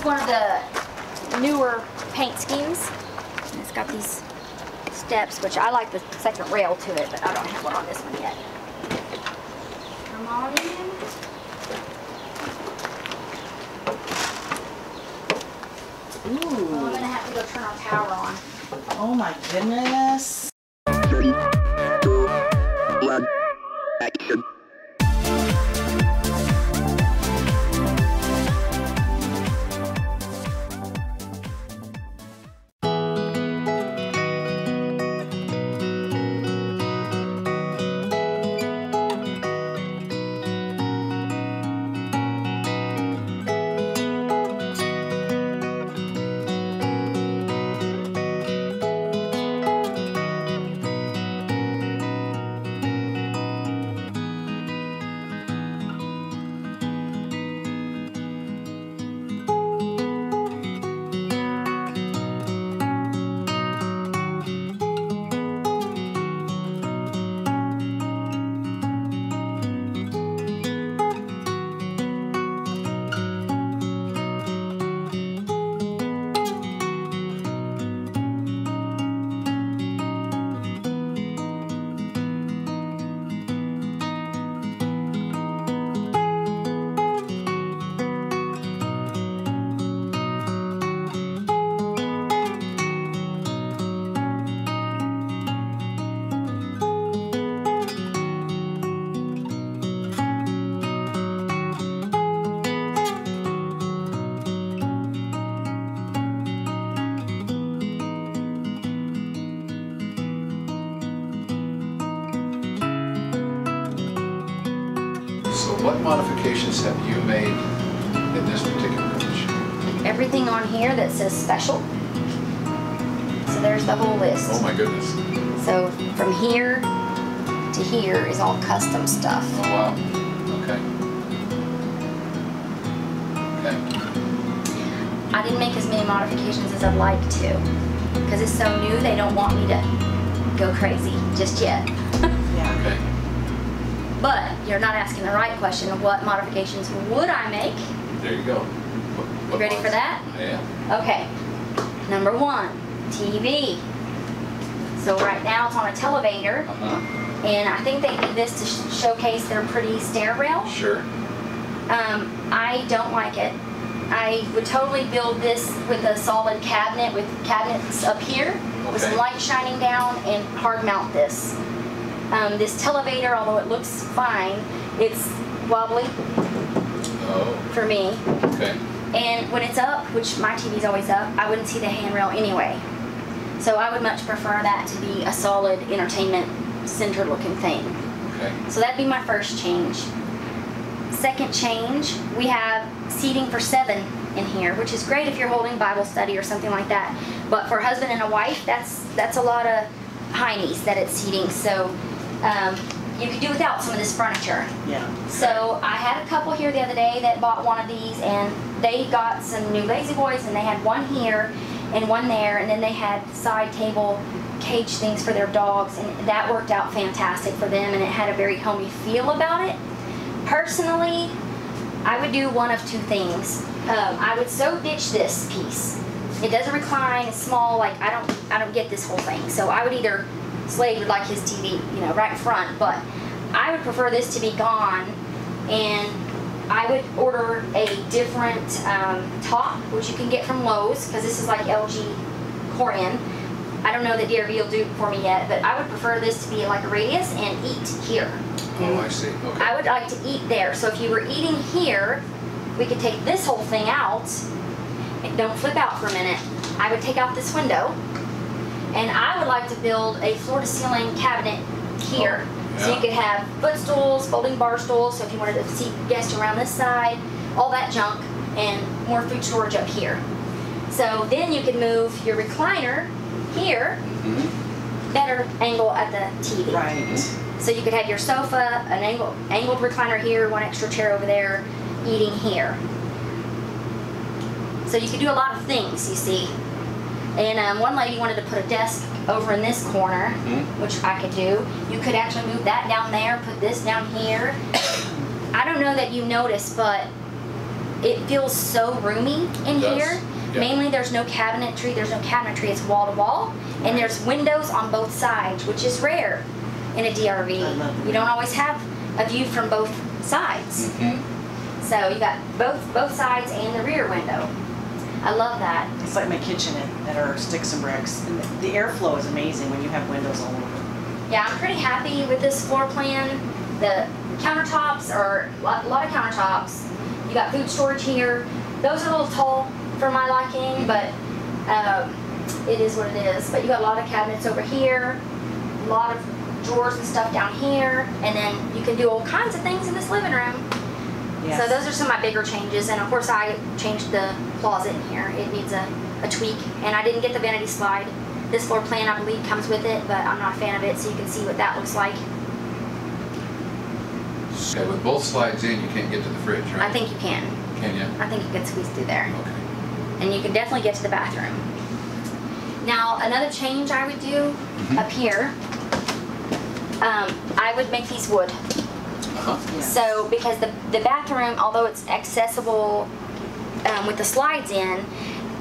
one of the newer paint schemes. And it's got these steps, which I like the second rail to it, but I don't have one on this one yet. Come on in. Ooh. Well, I'm gonna have to go turn our power on. Oh my goodness. 3, 2, 1, action. What modifications have you made in this particular image? Everything on here that says special. So there's the whole list. Oh my goodness. So from here to here is all custom stuff. Oh wow. Okay. Okay. I didn't make as many modifications as I'd like to. Because it's so new, they don't want me to go crazy just yet. Yeah. Okay. But you're not asking the right question of what modifications would I make. There you go. You ready for that? Yeah. Okay. Number 1, TV. So right now it's on a televator. And I think they did this to showcase their pretty stair rail. Sure. I don't like it. I would totally build this with a solid cabinet with cabinets up here with some light shining down and hard mount this. This televator, although it looks fine, it's wobbly for me. Okay. And when it's up, which my TV's always up, I wouldn't see the handrail anyway. So I would much prefer that to be a solid entertainment center looking thing. Okay. So that'd be my first change. Second change, we have seating for 7 in here, which is great if you're holding Bible study or something like that. But for a husband and a wife, that's a lot of heinies that it's seating. So you could do without some of this furniture. Yeah. So I had a couple here the other day that bought one of these, and they got some new Lazy Boys, and they had one here and one there, and then they had side table cage things for their dogs, and that worked out fantastic for them, and it had a very homey feel about it. Personally, I would do one of 2 things. I would so ditch this piece. It doesn't recline, it's small, like I don't get this whole thing. So I would either, Slade would like his TV, you know, right in front, but I would prefer this to be gone, and I would order a different top, which you can get from Lowe's, because this is like LG Core-In. I don't know that DRV will do it for me yet, but I would prefer this to be like a radius and eat here. Oh, I see. Okay. I would like to eat there. So if you were eating here, we could take this whole thing out. And don't flip out for a minute. I would take out this window, and I would like to build a floor-to-ceiling cabinet here. Oh, So you could have footstools, folding bar stools, so if you wanted to seat guests around this side, all that junk, and more food storage up here. So then you could move your recliner here, better angle at the TV. Right. So you could have your sofa, an angled recliner here, one extra chair over there, eating here. So you could do a lot of things, you see. And one lady wanted to put a desk over in this corner, which I could do. You could actually move that down there, put this down here. I don't know that you notice, but it feels so roomy in It does, here. yeah. Mainly there's no cabinetry, it's wall to wall, and there's windows on both sides, which is rare in a DRV. I love You don't always have a view from both sides. So you got both sides and the rear window. I love that. It's like my kitchen at our Sticks and Bricks. And the airflow is amazing when you have windows all over. Yeah, I'm pretty happy with this floor plan. The countertops are a lot of countertops. You got food storage here. Those are a little tall for my liking, but it is what it is. But you got a lot of cabinets over here, a lot of drawers and stuff down here, and then you can do all kinds of things in this living room. Yes. So those are some of my bigger changes, and of course I changed the closet in here. It needs a tweak, and I didn't get the vanity slide. This floor plan, I believe, comes with it, but I'm not a fan of it, so you can see what that looks like. Okay, with both slides in, you can't get to the fridge, right? I think you can. Can you? I think you can squeeze through there. Okay. And you can definitely get to the bathroom. Now, another change I would do up here, I would make these wood. Yes. So, because the bathroom, although it's accessible with the slides in,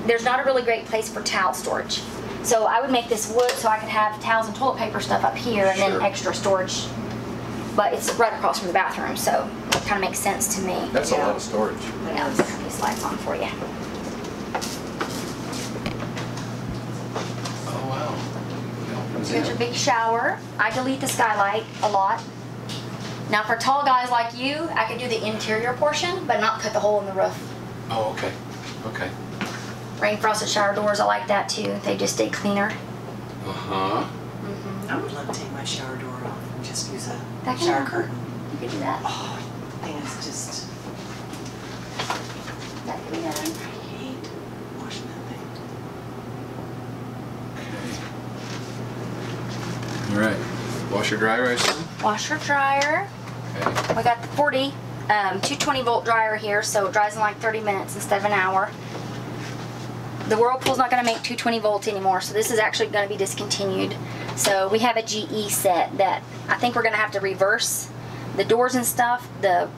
there's not a really great place for towel storage. So I would make this wood so I could have towels and toilet paper stuff up here and then Sure. extra storage. But it's right across from the bathroom, so it kind of makes sense to me. That's a lot of storage. Yeah, let's put these slides on for you. Oh, wow. So you got your big shower. I delete the skylight a lot. Now for tall guys like you, I could do the interior portion, but not cut the hole in the roof. Oh, okay. Okay. Rain frosted shower doors, I like that too. They just stay cleaner. Uh-huh. I would love to take my shower door off and just use a That can shower happen. curtain. You could do that. Oh, I think it's just, That could be done. I hate washing that thing. All right. Washer dryer, I assume? Washer dryer. Okay. We got the 220 volt dryer here, so it dries in like 30 minutes instead of an hour. The Whirlpool's not going to make 220 volts anymore, so this is actually going to be discontinued. So we have a GE set that I think we're going to have to reverse the doors and stuff. To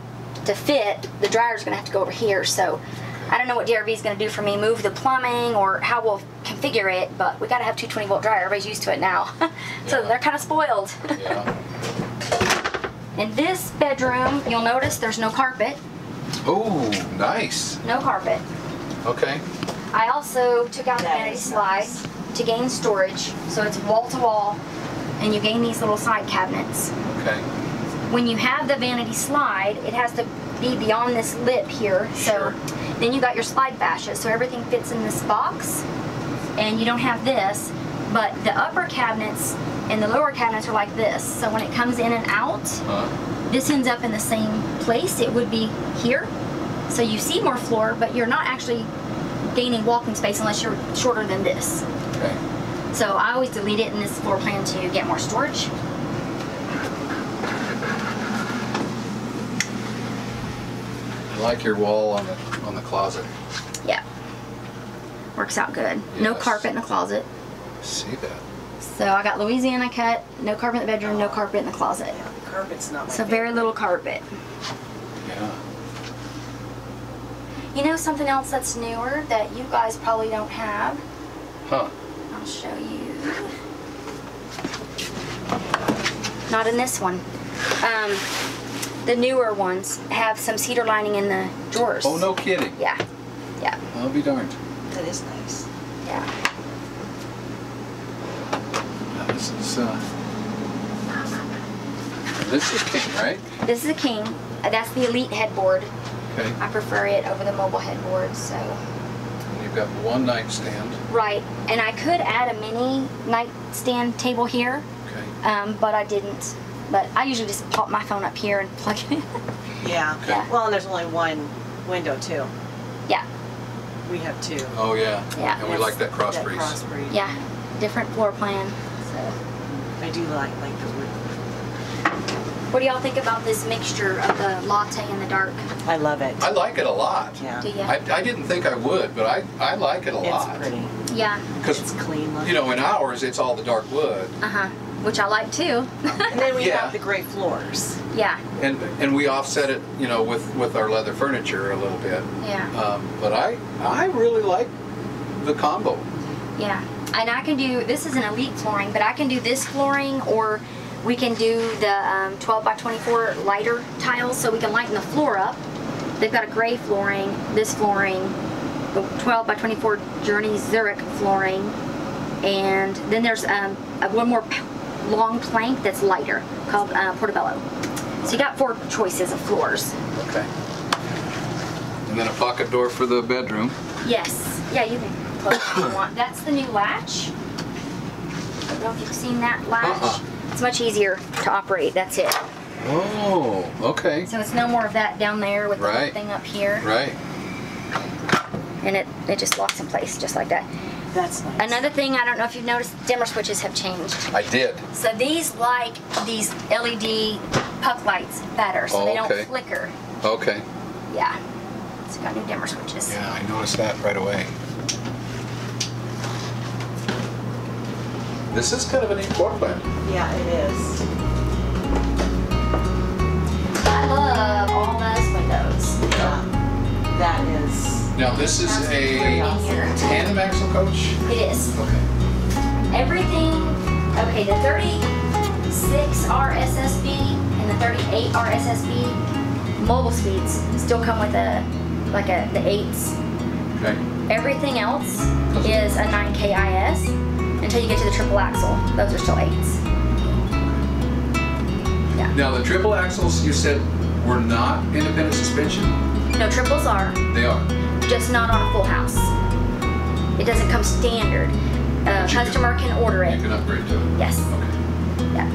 fit, the dryer's going to have to go over here. So I don't know what DRV is going to do for me, move the plumbing or how we'll configure it, but we got to have 220 volt dryer. Everybody's used to it now. So Yeah. they're kind of spoiled. Yeah. In this bedroom, you'll notice there's no carpet. Oh, nice. No carpet. Okay. I also took out the That vanity is slide nice. to gain storage, so it's wall to wall, and you gain these little side cabinets. Okay. When you have the vanity slide, it has to be beyond this lip here, so Sure. then you got your slide fascias, so everything fits in this box, and you don't have this, but the upper cabinets and the lower cabinets are like this, so when it comes in and out, this ends up in the same place it would be here, so you see more floor, but you're not actually gaining walking space unless you're shorter than this. Okay. So I always delete it in this floor plan to get more storage. I like your wall on the closet. Yeah. Works out good. No Yes. carpet in the closet. See that? So I got Louisiana cut, no carpet in the bedroom, no carpet in the closet. Yeah, the carpet's not my So very little carpet. Yeah. You know something else that's newer that you guys probably don't have? Huh. I'll show you. Not in this one. The newer ones have some cedar lining in the drawers. Oh, no kidding. Yeah. Yeah. I'll be darned. That is nice. Yeah. Now, this is king, right? This is a king. That's the Elite headboard. Okay. I prefer it over the mobile headboard, so. And you've got one nightstand. Right, and I could add a mini nightstand table here, Okay. but I didn't. But I usually just pop my phone up here and plug it in. Yeah. Yeah. Well, and there's only one window too. Yeah, We have two. Oh, yeah. Yeah. And we like that cross breeze. That cross breeze. yeah, different floor plan. So, I do like the wood. what do y'all think about this mixture of the latte and the dark? I love it. I like it a lot. Yeah. Do you? I didn't think I would, but I like it a lot. It's pretty. Yeah. Because, It's clean looking. you know, in ours, it's all the dark wood. Uh huh. which I like too. And then we Yeah. have the gray floors. Yeah, And we offset it, you know, with our leather furniture a little bit. yeah, But I really like the combo. yeah. And I can do, this is an elite flooring, but I can do this flooring, or we can do the 12 by 24 lighter tiles, so we can lighten the floor up. They've got a gray flooring, this flooring, the 12 by 24 Journey Zurich flooring, and then there's one more long plank that's lighter called Portobello. So you got 4 choices of floors. Okay. And then a pocket door for the bedroom. Yes. Yeah, you can close it if you want. That's the new latch. I don't know if you've seen that latch. It's much easier to operate. That's it. Oh, okay. So it's no more of that down there with the whole Right. thing up here. Right. And it just locks in place just like that. That's nice. Another thing, I don't know if you've noticed, dimmer switches have changed. I did. So these like these LED puck lights better, so they Oh, okay. don't flicker. Okay. Yeah. It's got new dimmer switches. Yeah, I noticed that right away. This is kind of a neat floor plan. Yeah, it is. I love all those windows. Yeah. That is. Now this is Absolutely a in here. tandem axle coach. It is. Okay. Everything, okay, the 36 RSSB and the 38 RSSB Mobile Suites still come with the 8s. Okay. Everything else is a 9KIS until you get to the triple axle. Those are still 8s. Yeah. Now the triple axles you said were not independent suspension? No, triples are, They are. just not on a full house. It doesn't come standard. A But you customer can order You it. can upgrade to it. Yes. Okay. Yeah.